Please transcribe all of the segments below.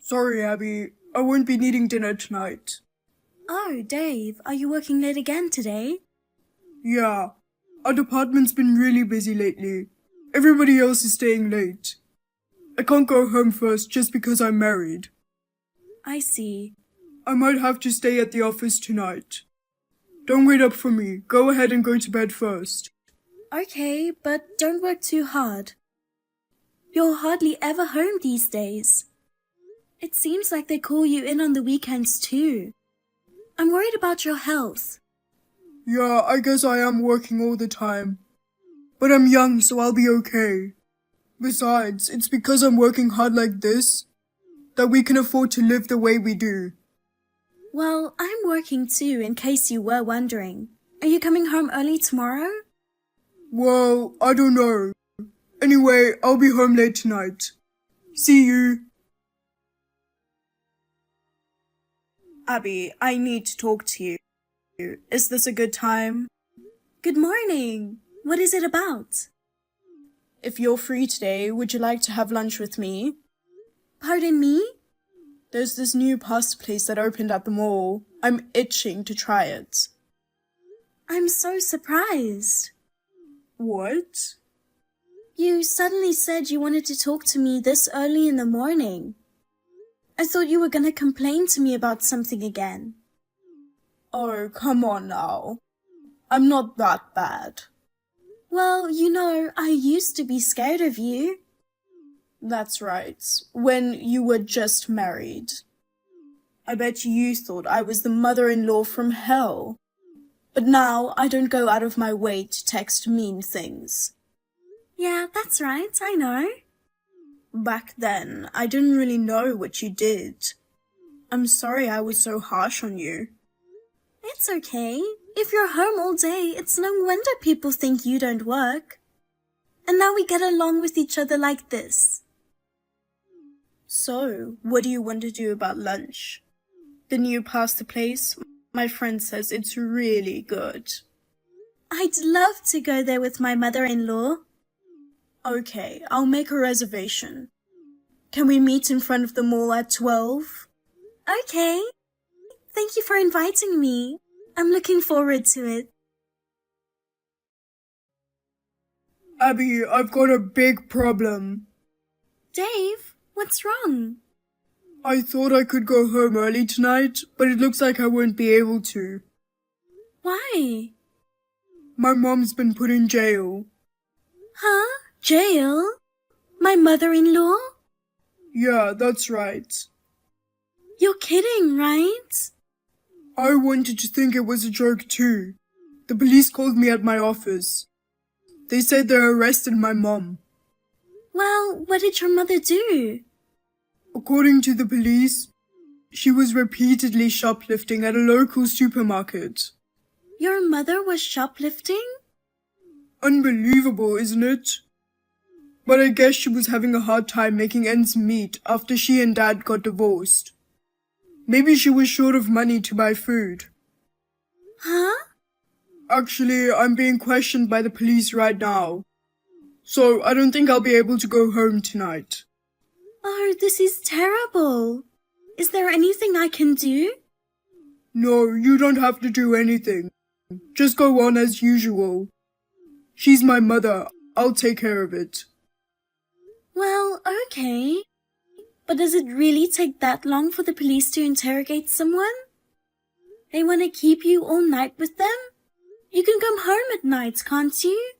Sorry, Abby. I won't be needing dinner tonight. Oh, Dave, are you working late again today? Yeah. Our department's been really busy lately. Everybody else is staying late. I can't go home first just because I'm married. I see. I might have to stay at the office tonight. Don't wait up for me. Go ahead and go to bed first. Okay, but don't work too hard. You're hardly ever home these days. It seems like they call you in on the weekends too. I'm worried about your health. Yeah, I guess I am working all the time. But I'm young, so I'll be okay. Besides, it's because I'm working hard like this that we can afford to live the way we do. Well, I'm working too, in case you were wondering. Are you coming home early tomorrow? Well, I don't know. Anyway, I'll be home late tonight. See you. Abby, I need to talk to you. Is this a good time? Good morning. What is it about? If you're free today, would you like to have lunch with me? Pardon me? There's this new pasta place that opened at the mall. I'm itching to try it. I'm so surprised. What? You suddenly said you wanted to talk to me this early in the morning. I thought you were gonna complain to me about something again. Oh, come on now. I'm not that bad. Well, I used to be scared of you. That's right, when you were just married. I bet you thought I was the mother-in-law from hell. But now I don't go out of my way to text mean things. Yeah, that's right, I know. Back then, I didn't really know what you did. I'm sorry I was so harsh on you. It's okay. If you're home all day, it's no wonder people think you don't work. And now we get along with each other like this. So, what do you want to do about lunch? The new pasta place? My friend says it's really good. I'd love to go there with my mother-in-law. Okay, I'll make a reservation. Can we meet in front of the mall at 12? Okay. Thank you for inviting me. I'm looking forward to it. Abby, I've got a big problem. Dave, what's wrong? I thought I could go home early tonight, but it looks like I won't be able to. Why? My mom's been put in jail. Huh? Jail? My mother-in-law? Yeah, that's right. You're kidding, right? I wanted to think it was a joke too. The police called me at my office. They said they arrested my mom. Well, what did your mother do? According to the police, she was repeatedly shoplifting at a local supermarket. Your mother was shoplifting? Unbelievable, isn't it? But I guess she was having a hard time making ends meet after she and Dad got divorced. Maybe she was short of money to buy food. Huh? Actually, I'm being questioned by the police right now. So I don't think I'll be able to go home tonight. Oh, this is terrible. Is there anything I can do? No, you don't have to do anything. Just go on as usual. She's my mother. I'll take care of it. Well, okay. But does it really take that long for the police to interrogate someone? They want to keep you all night with them? You can come home at night, can't you?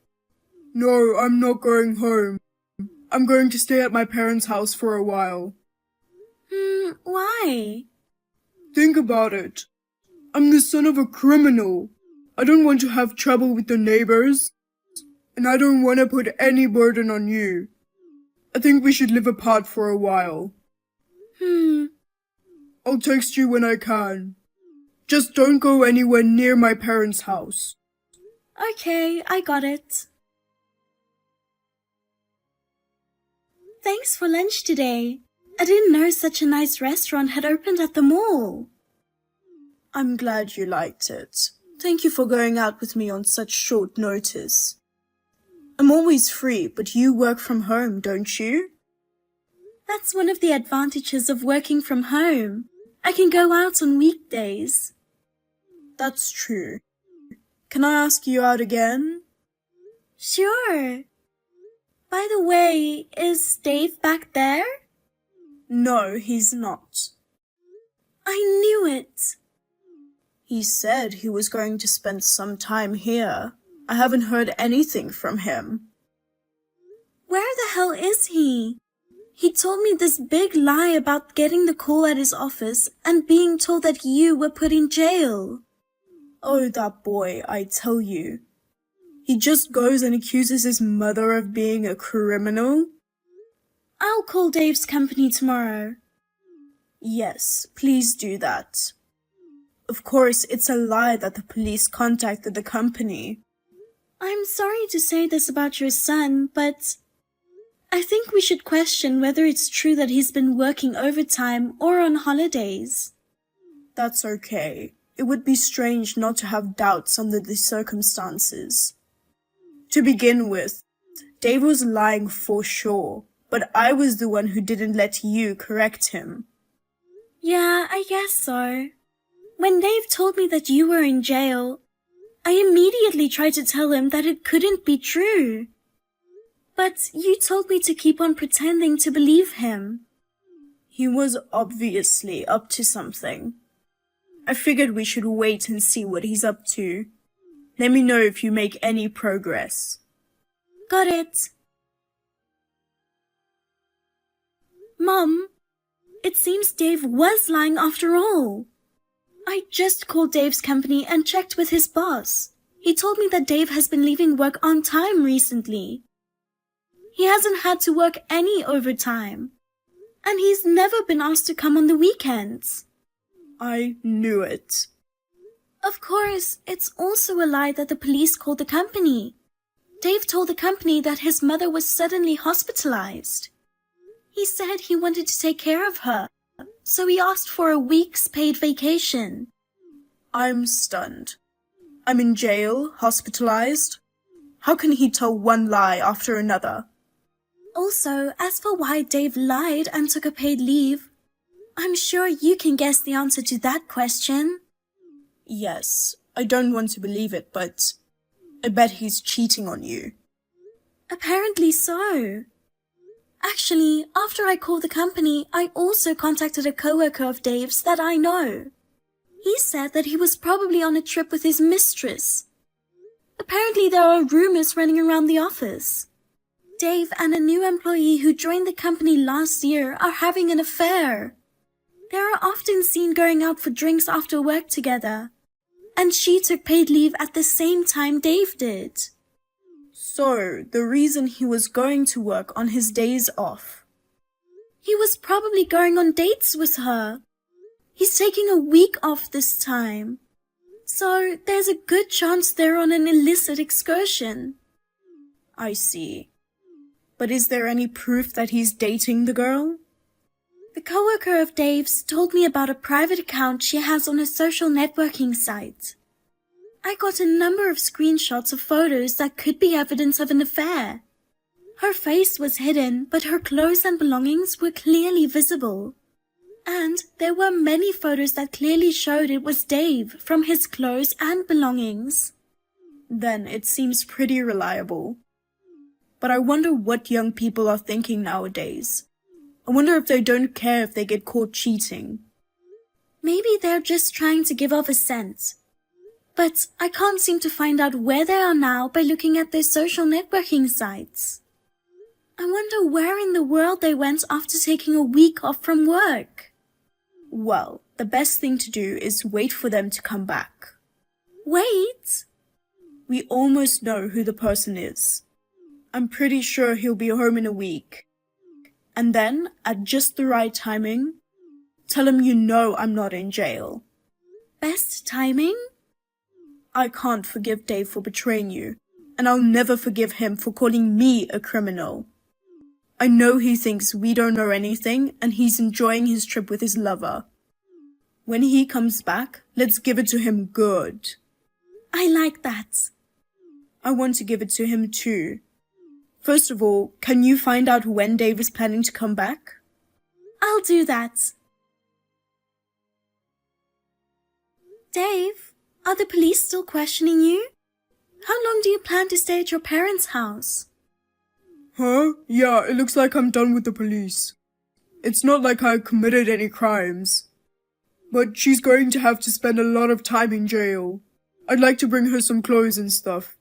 No, I'm not going home. I'm going to stay at my parents' house for a while. Why? Think about it. I'm the son of a criminal. I don't want to have trouble with the neighbors. And I don't want to put any burden on you. I think we should live apart for a while. I'll text you when I can. Just don't go anywhere near my parents' house. Okay, I got it. Thanks for lunch today. I didn't know such a nice restaurant had opened at the mall. I'm glad you liked it. Thank you for going out with me on such short notice. I'm always free, but you work from home, don't you? That's one of the advantages of working from home. I can go out on weekdays. That's true. Can I ask you out again? Sure. By the way, is Dave back there? No, he's not. I knew it. He said he was going to spend some time here. I haven't heard anything from him. Where the hell is he? He told me this big lie about getting the call at his office and being told that you were put in jail. Oh, that boy, I tell you. He just goes and accuses his mother of being a criminal. I'll call Dave's company tomorrow. Yes, please do that. Of course, it's a lie that the police contacted the company. I'm sorry to say this about your son, but I think we should question whether it's true that he's been working overtime or on holidays. That's okay. It would be strange not to have doubts under the circumstances. To begin with, Dave was lying for sure, but I was the one who didn't let you correct him. Yeah, I guess so. When Dave told me that you were in jail, I immediately tried to tell him that it couldn't be true. But you told me to keep on pretending to believe him. He was obviously up to something. I figured we should wait and see what he's up to. Let me know if you make any progress. Got it. Mom, it seems Dave was lying after all. I just called Dave's company and checked with his boss. He told me that Dave has been leaving work on time recently. He hasn't had to work any overtime. And he's never been asked to come on the weekends. I knew it. Of course, it's also a lie that the police called the company. Dave told the company that his mother was suddenly hospitalized. He said he wanted to take care of her, so he asked for a week's paid vacation. I'm stunned. I'm in jail, hospitalized. How can he tell one lie after another? Also, as for why Dave lied and took a paid leave, I'm sure you can guess the answer to that question. Yes, I don't want to believe it, but I bet he's cheating on you. Apparently so. Actually, after I called the company, I also contacted a coworker of Dave's that I know. He said that he was probably on a trip with his mistress. Apparently there are rumors running around the office. Dave and a new employee who joined the company last year are having an affair. They are often seen going out for drinks after work together. And she took paid leave at the same time Dave did. So, the reason he was going to work on his days off. He was probably going on dates with her. He's taking a week off this time. So, there's a good chance they're on an illicit excursion. I see. But is there any proof that he's dating the girl? The coworker of Dave's told me about a private account she has on a social networking site. I got a number of screenshots of photos that could be evidence of an affair. Her face was hidden, but her clothes and belongings were clearly visible. And there were many photos that clearly showed it was Dave from his clothes and belongings. Then it seems pretty reliable. But I wonder what young people are thinking nowadays. I wonder if they don't care if they get caught cheating. Maybe they're just trying to give off a scent. But I can't seem to find out where they are now by looking at their social networking sites. I wonder where in the world they went after taking a week off from work. Well, the best thing to do is wait for them to come back. Wait? We almost know who the person is. I'm pretty sure he'll be home in a week. And then, at just the right timing, tell him you know I'm not in jail. Best timing? I can't forgive Dave for betraying you, and I'll never forgive him for calling me a criminal. I know he thinks we don't know anything, and he's enjoying his trip with his lover. When he comes back, let's give it to him good. I like that. I want to give it to him too. First of all, can you find out when Dave is planning to come back? I'll do that. Dave, are the police still questioning you? How long do you plan to stay at your parents' house? Huh? Yeah, it looks like I'm done with the police. It's not like I committed any crimes. But she's going to have to spend a lot of time in jail. I'd like to bring her some clothes and stuff.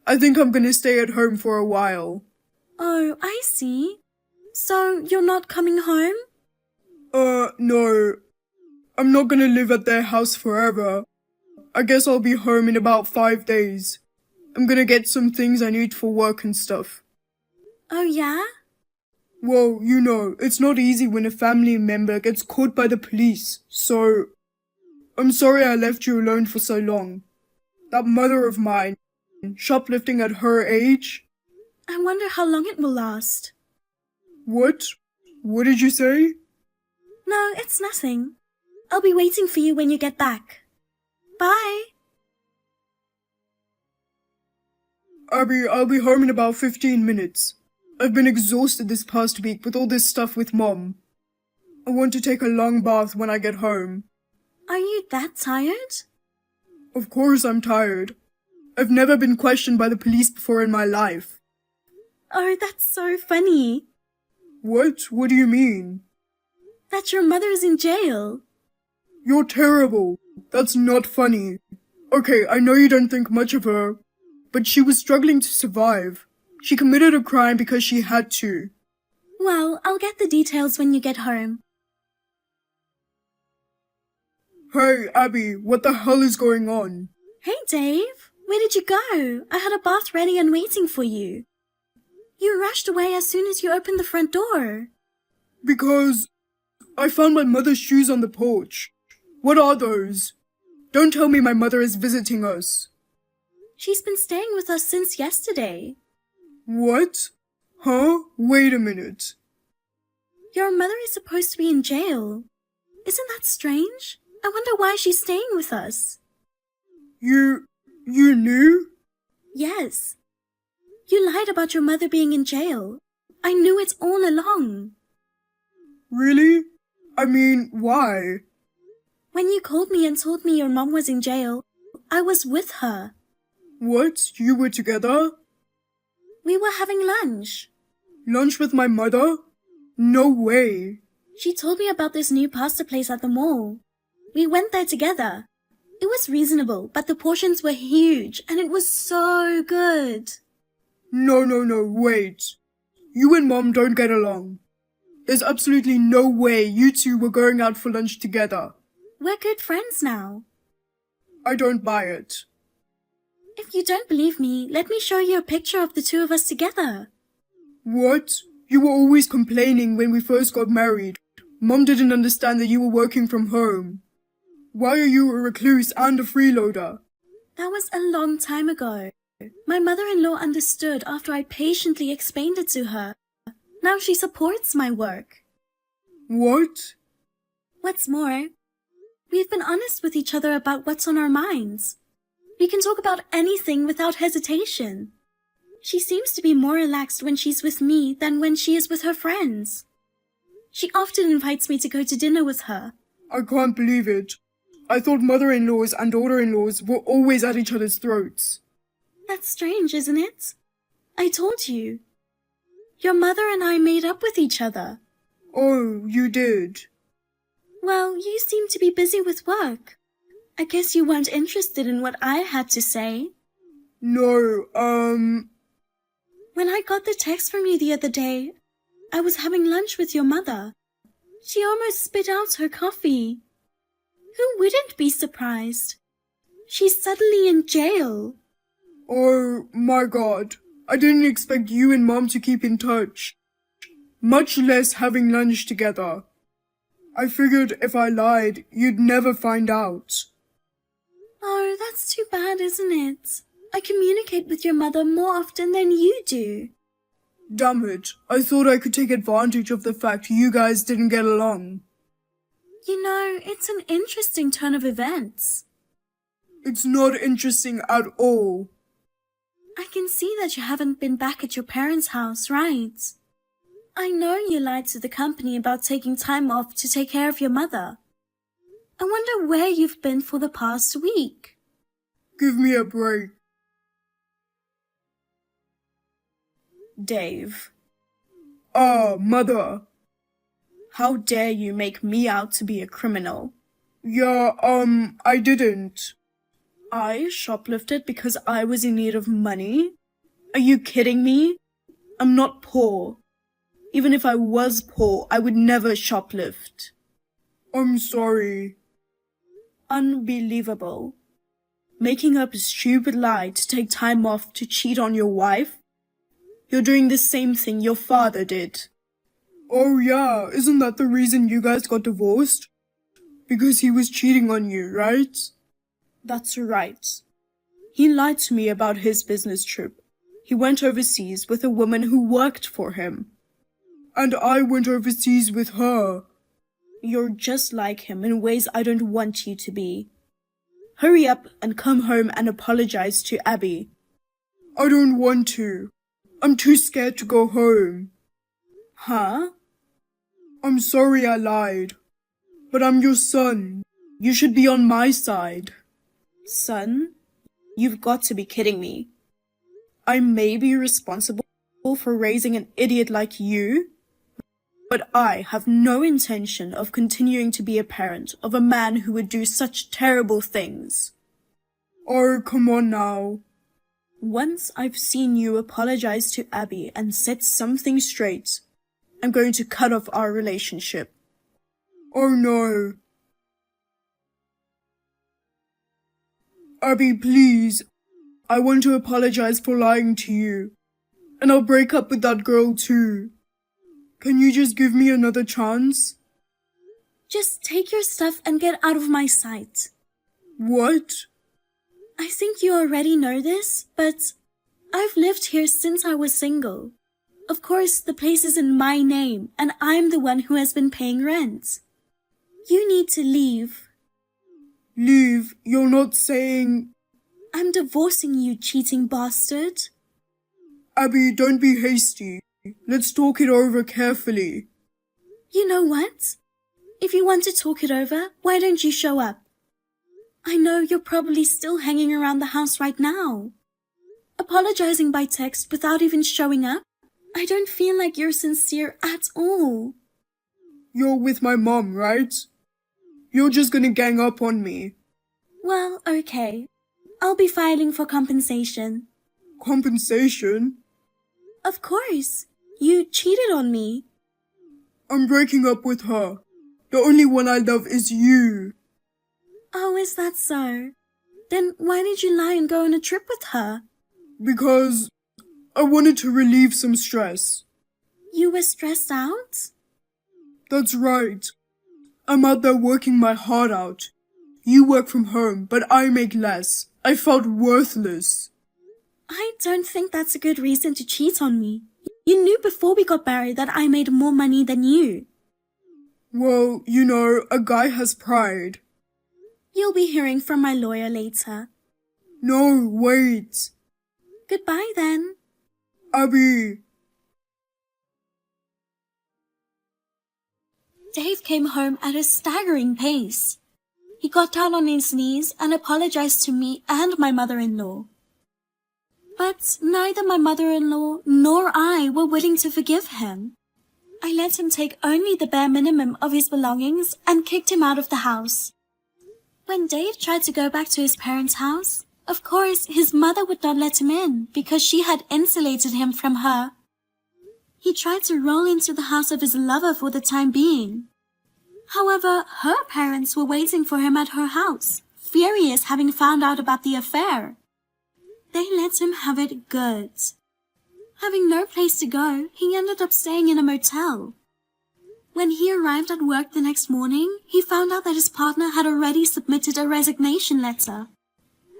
I think I'm gonna stay at home for a while. Oh, I see. So you're not coming home? No. I'm not gonna live at their house forever. I guess I'll be home in about 5 days. I'm gonna get some things I need for work and stuff. Oh, yeah? Well, you know, it's not easy when a family member gets caught by the police, so... I'm sorry I left you alone for so long. That mother of mine, shoplifting at her age? I wonder how long it will last. What? What did you say? No, it's nothing. I'll be waiting for you when you get back. Bye. Abby, I'll be home in about 15 minutes. I've been exhausted this past week with all this stuff with Mom. I want to take a long bath when I get home. Are you that tired? Of course I'm tired. I've never been questioned by the police before in my life. Oh, that's so funny. What? What do you mean? That your mother is in jail. You're terrible. That's not funny. Okay, I know you don't think much of her, but she was struggling to survive. She committed a crime because she had to. Well, I'll get the details when you get home. Hey, Abby, what the hell is going on? Hey, Dave. Where did you go? I had a bath ready and waiting for you. You rushed away as soon as you opened the front door. Because I found my mother's shoes on the porch. What are those? Don't tell me my mother is visiting us. She's been staying with us since yesterday. What? Huh? Wait a minute. Your mother is supposed to be in jail. Isn't that strange? I wonder why she's staying with us. You knew? Yes. You lied about your mother being in jail. I knew it all along. Really? I mean, why? When you called me and told me your mom was in jail, I was with her. What? You were together? We were having lunch. Lunch with my mother? No way. She told me about this new pasta place at the mall. We went there together. It was reasonable, but the portions were huge, and it was so good. No, wait. You and Mom don't get along. There's absolutely no way you two were going out for lunch together. We're good friends now. I don't buy it. If you don't believe me, let me show you a picture of the two of us together. What? You were always complaining when we first got married. Mom didn't understand that you were working from home. Why are you a recluse and a freeloader? That was a long time ago. My mother-in-law understood after I patiently explained it to her. Now she supports my work. What? What's more, we've been honest with each other about what's on our minds. We can talk about anything without hesitation. She seems to be more relaxed when she's with me than when she is with her friends. She often invites me to go to dinner with her. I can't believe it. I thought mother-in-laws and daughter-in-laws were always at each other's throats. That's strange, isn't it? I told you. Your mother and I made up with each other. Oh, you did? Well, you seem to be busy with work. I guess you weren't interested in what I had to say. No, When I got the text from you the other day, I was having lunch with your mother. She almost spit out her coffee. Who wouldn't be surprised? She's suddenly in jail. Oh my God. I didn't expect you and Mom to keep in touch. Much less having lunch together. I figured if I lied, you'd never find out. Oh, that's too bad, isn't it? I communicate with your mother more often than you do. Damn it. I thought I could take advantage of the fact you guys didn't get along. You know, it's an interesting turn of events. It's not interesting at all. I can see that you haven't been back at your parents' house, right? I know you lied to the company about taking time off to take care of your mother. I wonder where you've been for the past week. Give me a break. Dave, Mother. how dare you make me out to be a criminal? Yeah, I didn't. I shoplifted because I was in need of money? Are you kidding me? I'm not poor. Even if I was poor, I would never shoplift. I'm sorry. Unbelievable. Making up a stupid lie to take time off to cheat on your wife? You're doing the same thing your father did. Oh yeah, isn't that the reason you guys got divorced? Because he was cheating on you, right? That's right. He lied to me about his business trip. He went overseas with a woman who worked for him. And I went overseas with her. You're just like him in ways I don't want you to be. Hurry up and come home and apologize to Abby. I don't want to. I'm too scared to go home. Huh? I'm sorry I lied. But I'm your son. You should be on my side. Son, you've got to be kidding me. I may be responsible for raising an idiot like you, but I have no intention of continuing to be a parent of a man who would do such terrible things. Oh, come on now. Once I've seen you apologize to Abby and set something straight, I'm going to cut off our relationship. Oh no. Abby, please. I want to apologize for lying to you. And I'll break up with that girl too. Can you just give me another chance? Just take your stuff and get out of my sight. What? I think you already know this, but I've lived here since I was single. Of course, the place is in my name, and I'm the one who has been paying rent. You need to leave. Leave? You're not saying... I'm divorcing you, cheating bastard. Abby, don't be hasty. Let's talk it over carefully. You know what? If you want to talk it over, why don't you show up? I know you're probably still hanging around the house right now. Apologizing by text without even showing up? I don't feel like you're sincere at all. You're with my mom, right? You're just gonna gang up on me. Well, okay. I'll be filing for compensation. Compensation? Of course. You cheated on me. I'm breaking up with her. The only one I love is you. Oh, is that so? Then why did you lie and go on a trip with her? Because I wanted to relieve some stress. You were stressed out? That's right. I'm out there working my heart out. You work from home, but I make less. I felt worthless. I don't think that's a good reason to cheat on me. You knew before we got married that I made more money than you. Well, you know, a guy has pride. You'll be hearing from my lawyer later. No, wait. Goodbye then. Abby. Dave came home at a staggering pace. He got down on his knees and apologized to me and my mother-in-law. But neither my mother-in-law nor I were willing to forgive him. I let him take only the bare minimum of his belongings and kicked him out of the house. When Dave tried to go back to his parents' house, of course his mother would not let him in because she had insulated him from her. He tried to roll into the house of his lover for the time being. However, her parents were waiting for him at her house, furious having found out about the affair. They let him have it good. Having no place to go, he ended up staying in a motel. When he arrived at work the next morning, he found out that his partner had already submitted a resignation letter.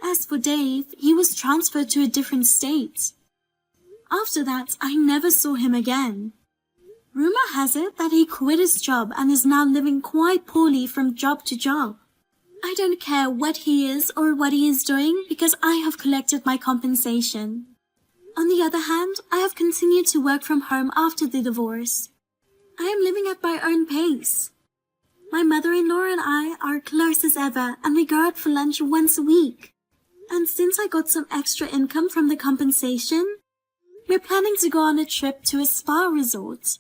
As for Dave, he was transferred to a different state. After that, I never saw him again. Rumor has it that he quit his job and is now living quite poorly from job to job. I don't care what he is or what he is doing because I have collected my compensation. On the other hand, I have continued to work from home after the divorce. I am living at my own pace. My mother-in-law and I are close as ever, and we go out for lunch once a week. And since I got some extra income from the compensation, we're planning to go on a trip to a spa resort.